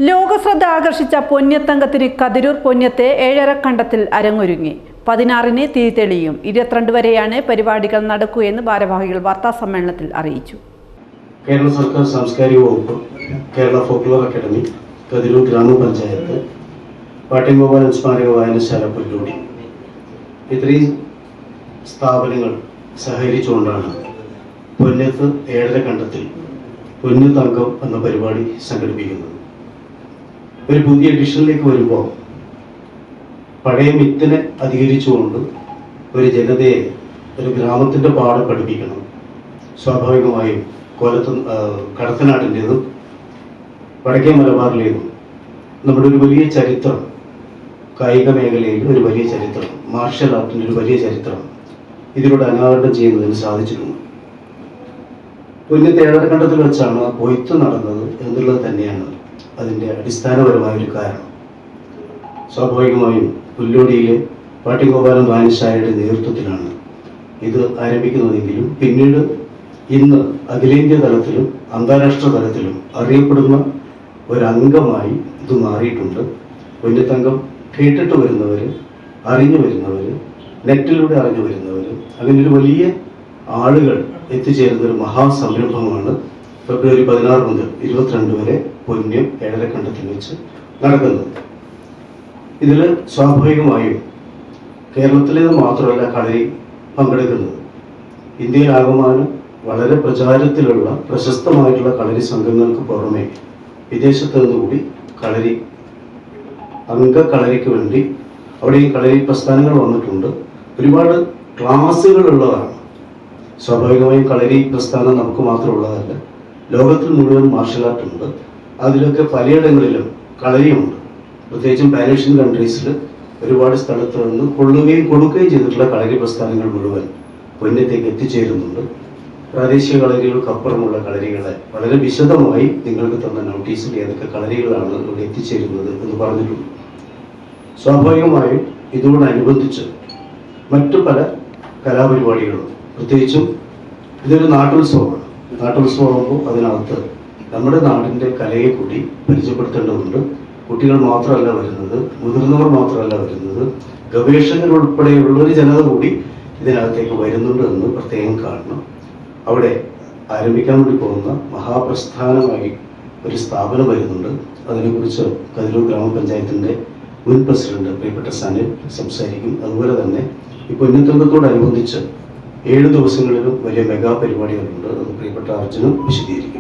ലോകശ്രദ്ധ ആകർഷിച്ച പൊന്യത്തങ്കത്തിന് കതിരൂർ പൊന്യത്തെ ഏഴരക്കണ്ടത്തിൽ അരങ്ങൊരുങ്ങി. 16-ന് തിരി തെളിയും. 22 വരെയാണ് പരിപാടികൾ നടക്കുകയെന്ന് ഭാരവാഹികൾ വാർത്താസമ്മേളനത്തിൽ അറിയിച്ചു. കേരള സർക്കാർ സാംസ്കാരിക വകുപ്പ്, കേരള ഫോക്ലോർ അക്കാദമി, കതിരൂർ ഗ്രാമപഞ്ചായത്ത്, പാട്ടിയംഗോപാലൻ സ്മാരക വായനശാല പുല്ലൂടി ഇത്രയും സ്ഥാപനങ്ങൾ സഹകരിച്ചുകൊണ്ടാണ് പൊന്യത്ത് ഏഴരക്കണ്ടത്തിൽ പൊന്യത്തങ്കം എന്ന പരിപാടി സംഘടിപ്പിക്കുന്നത്. ഒരു പുതിയ എഡിഷനിലേക്ക് വരുമ്പോൾ പഴയ മിത്തിനെ അധികരിച്ചുകൊണ്ട് ഒരു ജനതയെ ഒരു ഗ്രാമത്തിൻ്റെ പാഠം പഠിപ്പിക്കണം. സ്വാഭാവികമായും കടത്തനാടിൻ്റെതും വടക്കേ മലബാറിലേതും നമ്മുടെ ഒരു വലിയ ചരിത്രം, കായിക മേഖലയിൽ ഒരു വലിയ ചരിത്രം, മാർഷൽ ആർട്ടിൻ്റെ ഒരു വലിയ ചരിത്രം ഇതിലൂടെ അനാവരണം ചെയ്യുന്നതിന് സാധിച്ചിട്ടുണ്ട്. പൊന്യത്ത് ഏഴരക്കണ്ടത്തിൽ വെച്ചാണ് കൊയ്ത്ത് നടന്നത് എന്നുള്ളത് തന്നെയാണ് അതിൻ്റെ അടിസ്ഥാനപരമായ ഒരു കാരണം. സ്വാഭാവികമായും പുല്ലോടിയിലെ പാട്ടിയംഗോപാലൻ വായനശാലയുടെ നേതൃത്വത്തിലാണ് ഇത് ആരംഭിക്കുന്നതെങ്കിലും പിന്നീട് ഇന്ന് അഖിലേന്ത്യാ തലത്തിലും അന്താരാഷ്ട്ര തലത്തിലും അറിയപ്പെടുന്ന ഒരംഗമായി ഇത് മാറിയിട്ടുണ്ട്. പൊന്യത്തങ്കം കേട്ടിട്ട് വരുന്നവർ, അറിഞ്ഞു വരുന്നവർ, നെറ്റിലൂടെ അറിഞ്ഞു വരുന്നവർ, അങ്ങനൊരു വലിയ ആളുകൾ എത്തിച്ചേരുന്ന ഒരു മഹാസംരംഭമാണ് ഫെബ്രുവരി 16 മുതൽ 22 വരെ പൊന്യം ഏഴരക്കണ്ടത്തിൽ വെച്ച് നടക്കുന്നത്. ഇതിൽ സ്വാഭാവികമായും കേരളത്തിലേത് മാത്രമല്ല കളരി പങ്കെടുക്കുന്നത്. ഇന്ത്യയിലാകമാനം വളരെ പ്രചാരത്തിലുള്ള പ്രശസ്തമായിട്ടുള്ള കളരി സംഘങ്ങൾക്ക് പുറമെ വിദേശത്ത് നിന്നുകൂടി കളരി അംഗക്കളരിക്ക് വേണ്ടി അവിടെ ഈ കളരി പ്രസ്ഥാനങ്ങൾ വന്നിട്ടുണ്ട്. ഒരുപാട് ക്ലാസ്സുകളുള്ളതാണ്. സ്വാഭാവികമായും കളരി പ്രസ്ഥാനം നമുക്ക് മാത്രമുള്ളതല്ല, ലോകത്തിൽ മുഴുവൻ മാർഷൽ ആർട്ട് ഉണ്ട്. അതിലൊക്കെ പലയിടങ്ങളിലും കളരിയുണ്ട്. പ്രത്യേകിച്ചും പാനേഷ്യൻ കൺട്രീസിൽ ഒരുപാട് സ്ഥലത്ത് നിന്ന് കൊള്ളുകയും കൊടുക്കുകയും ചെയ്തിട്ടുള്ള കളരി പ്രസ്ഥാനങ്ങൾ മുഴുവൻ പൊന്യത്തേക്ക് എത്തിച്ചേരുന്നുണ്ട്. പ്രാദേശിക കളരികൾക്കപ്പുറമുള്ള കളരികളെ വളരെ വിശദമായി നിങ്ങൾക്ക് തന്ന നോട്ടീസിൽ ഏതൊക്കെ കളരികളാണ് ഇവിടെ എത്തിച്ചേരുന്നത് എന്ന് പറഞ്ഞിട്ടുണ്ട്. സ്വാഭാവികമായും ഇതോടനുബന്ധിച്ച് മറ്റു പല കലാപരിപാടികളും, പ്രത്യേകിച്ചും ഇതൊരു നാട്ടുത്സവമാണ്. നാട്ടുത്സവമാകുമ്പോൾ അതിനകത്ത് നമ്മുടെ നാടിൻ്റെ കലയെ കൂടി പരിചയപ്പെടുത്തേണ്ടതുണ്ട്. കുട്ടികൾ മാത്രമല്ല വരുന്നത്, മുതിർന്നവർ മാത്രമല്ല വരുന്നത്, ഗവേഷകർ ഉൾപ്പെടെയുള്ള ഒരു ജനത കൂടി ഇതിനകത്തേക്ക് വരുന്നുണ്ട് എന്ന് പ്രത്യേകം കാണണം. അവിടെ ആരംഭിക്കാൻ വേണ്ടി പോകുന്ന മഹാപ്രസ്ഥാനമായി ഒരു സ്ഥാപനം വരുന്നുണ്ട്. അതിനെക്കുറിച്ച് കതിരൂർ ഗ്രാമപഞ്ചായത്തിൻ്റെ മുൻ പ്രസിഡന്റ് പ്രിയപ്പെട്ട സനിൽ സംസാരിക്കും. അതുപോലെ തന്നെ ഈ പൊന്യത്തങ്കത്തോടനുബന്ധിച്ച് 7 ദിവസങ്ങളിലും വലിയ മെഗാ പരിപാടികളുണ്ട്. അത് പ്രിയപ്പെട്ട അർജുനും വിശദീകരിക്കും.